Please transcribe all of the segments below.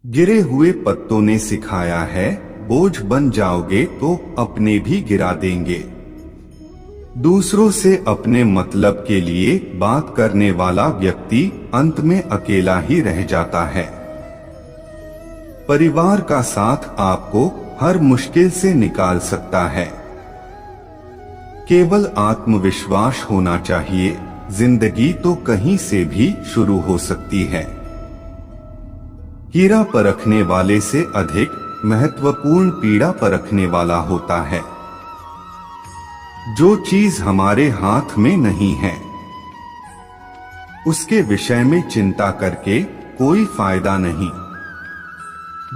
गिरे हुए पत्तों ने सिखाया है, बोझ बन जाओगे तो अपने भी गिरा देंगे। दूसरों से अपने मतलब के लिए बात करने वाला व्यक्ति अंत में अकेला ही रह जाता है। परिवार का साथ आपको हर मुश्किल से निकाल सकता है। केवल आत्मविश्वास होना चाहिए। जिंदगी तो कहीं से भी शुरू हो सकती है। कीड़ा परखने वाले से अधिक महत्वपूर्ण पीड़ा परखने वाला होता है। जो चीज हमारे हाथ में नहीं है, उसके विषय में चिंता करके कोई फायदा नहीं।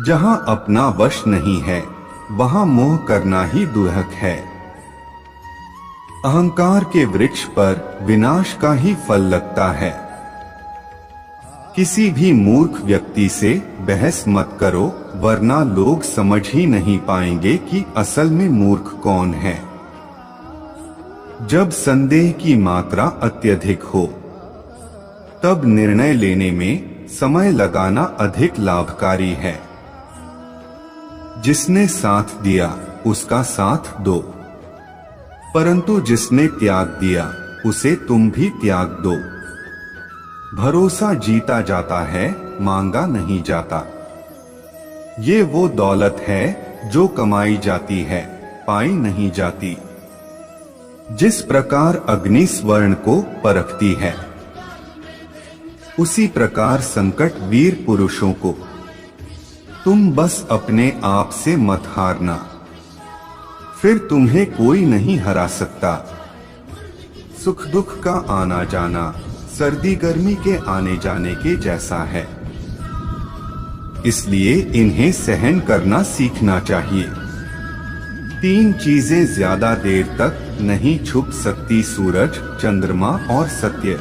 जहां अपना वश नहीं है, वहां मोह करना ही दुर्लभ है। अहंकार के वृक्ष पर विनाश का ही फल लगता है। किसी भी मूर्ख व्यक्ति से बहस मत करो, वरना लोग समझ ही नहीं पाएंगे कि असल में मूर्ख कौन है। जब संदेह की मात्रा अत्यधिक हो, तब निर्णय लेने में समय लगाना अधिक लाभकारी है। जिसने साथ दिया उसका साथ दो, परंतु जिसने त्याग दिया उसे तुम भी त्याग दो। भरोसा जीता जाता है, मांगा नहीं जाता। ये वो दौलत है जो कमाई जाती है, पाई नहीं जाती। जिस प्रकार अग्नि स्वर्ण को परखती है, उसी प्रकार संकट वीर पुरुषों को। तुम बस अपने आप से मत हारना, फिर तुम्हें कोई नहीं हरा सकता। सुख दुख का आना जाना सर्दी गर्मी के आने जाने के जैसा है, इसलिए इन्हें सहन करना सीखना चाहिए। 3 चीजें ज्यादा देर तक नहीं छुप सकती, सूरज, चंद्रमा और सत्य।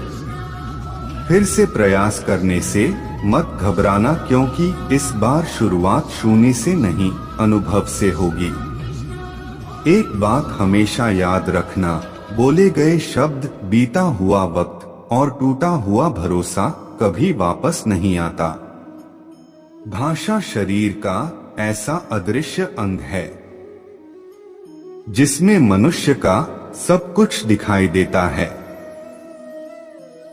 फिर से प्रयास करने से मत घबराना, क्योंकि इस बार शुरुआत शून्य से नहीं, अनुभव से होगी। एक बात हमेशा याद रखना, बोले गए शब्द, बीता हुआ वक्त और टूटा हुआ भरोसा कभी वापस नहीं आता। भाषा शरीर का ऐसा अदृश्य अंग है जिसमें मनुष्य का सब कुछ दिखाई देता है।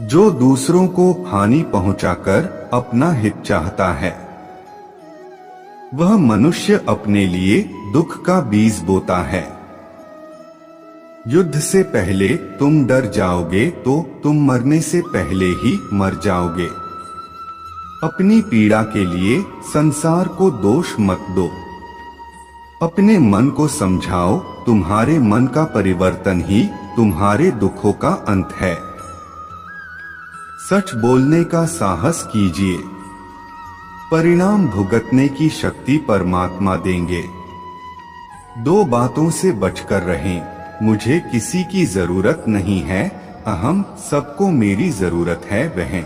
जो दूसरों को हानि पहुंचाकर अपना हित चाहता है, वह मनुष्य अपने लिए दुख का बीज बोता है। युद्ध से पहले तुम डर जाओगे तो तुम मरने से पहले ही मर जाओगे। अपनी पीड़ा के लिए संसार को दोष मत दो। अपने मन को समझाओ, तुम्हारे मन का परिवर्तन ही तुम्हारे दुखों का अंत है। सच बोलने का साहस कीजिए, परिणाम भुगतने की शक्ति परमात्मा देंगे। 2 बातों से बचकर रहें, मुझे किसी की जरूरत नहीं है, अहम, सबको मेरी जरूरत है वह।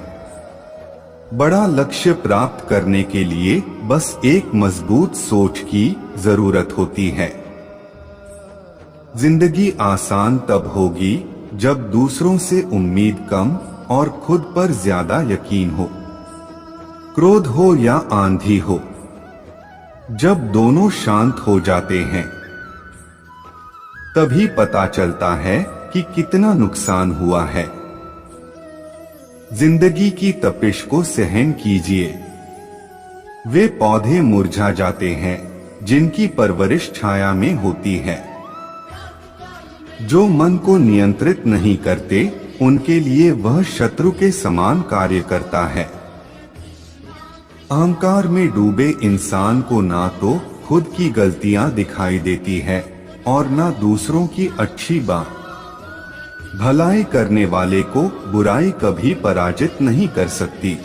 बड़ा लक्ष्य प्राप्त करने के लिए बस एक मजबूत सोच की जरूरत होती है। जिंदगी आसान तब होगी जब दूसरों से उम्मीद कम और खुद पर ज्यादा यकीन हो। क्रोध हो या आंधी हो, जब दोनों शांत हो जाते हैं, तभी पता चलता है कि कितना नुकसान हुआ है। जिंदगी की तपिश को सहन कीजिए। वे पौधे मुरझा जाते हैं जिनकी परवरिश छाया में होती है। जो मन को नियंत्रित नहीं करते, उनके लिए वह शत्रु के समान कार्य करता है। अहंकार में डूबे इंसान को ना तो खुद की गलतियां दिखाई देती है और ना दूसरों की अच्छी बात। भलाई करने वाले को बुराई कभी पराजित नहीं कर सकती।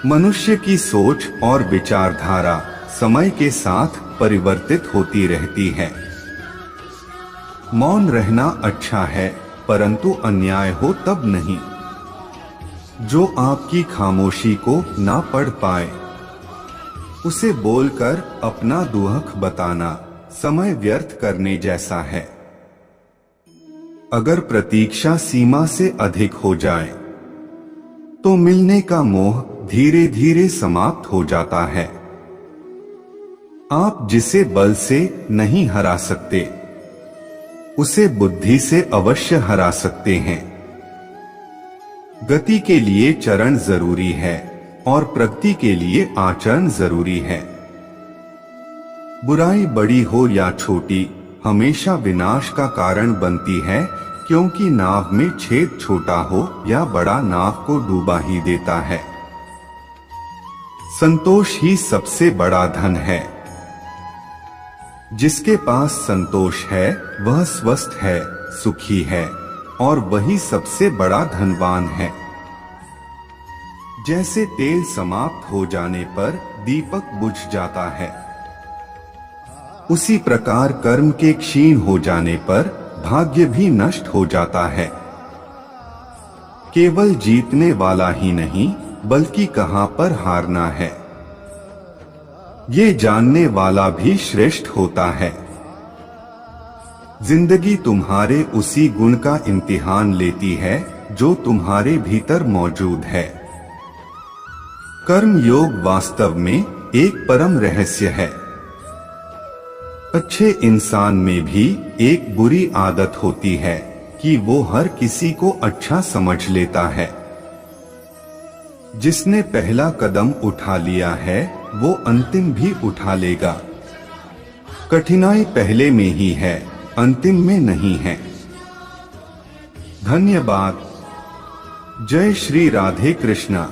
मनुष्य की सोच और विचारधारा समय के साथ परिवर्तित होती रहती है। मौन रहना अच्छा है, परंतु अन्याय हो तब नहीं। जो आपकी खामोशी को ना पढ़ पाए, उसे बोलकर अपना दुख बताना समय व्यर्थ करने जैसा है। अगर प्रतीक्षा सीमा से अधिक हो जाए, तो मिलने का मोह धीरे धीरे समाप्त हो जाता है। आप जिसे बल से नहीं हरा सकते, उसे बुद्धि से अवश्य हरा सकते हैं। गति के लिए चरण जरूरी है और प्रगति के लिए आचरण जरूरी है। बुराई बड़ी हो या छोटी, हमेशा विनाश का कारण बनती है, क्योंकि नाव में छेद छोटा हो या बड़ा नाव को डूबा ही देता है। संतोष ही सबसे बड़ा धन है। जिसके पास संतोष है वह स्वस्थ है, सुखी है और वही सबसे बड़ा धनवान है। जैसे तेल समाप्त हो जाने पर दीपक बुझ जाता है, उसी प्रकार कर्म के क्षीण हो जाने पर भाग्य भी नष्ट हो जाता है। केवल जीतने वाला ही नहीं, बल्कि कहां पर हारना है, ये जानने वाला भी श्रेष्ठ होता है। जिंदगी तुम्हारे उसी गुण का इम्तिहान लेती है जो तुम्हारे भीतर मौजूद है। कर्म योग वास्तव में एक परम रहस्य है। अच्छे इंसान में भी एक बुरी आदत होती है कि वो हर किसी को अच्छा समझ लेता है। जिसने पहला कदम उठा लिया है वो अंतिम भी उठा लेगा। कठिनाई पहले में ही है, अंतिम में नहीं है। धन्यवाद। जय श्री राधे कृष्णा।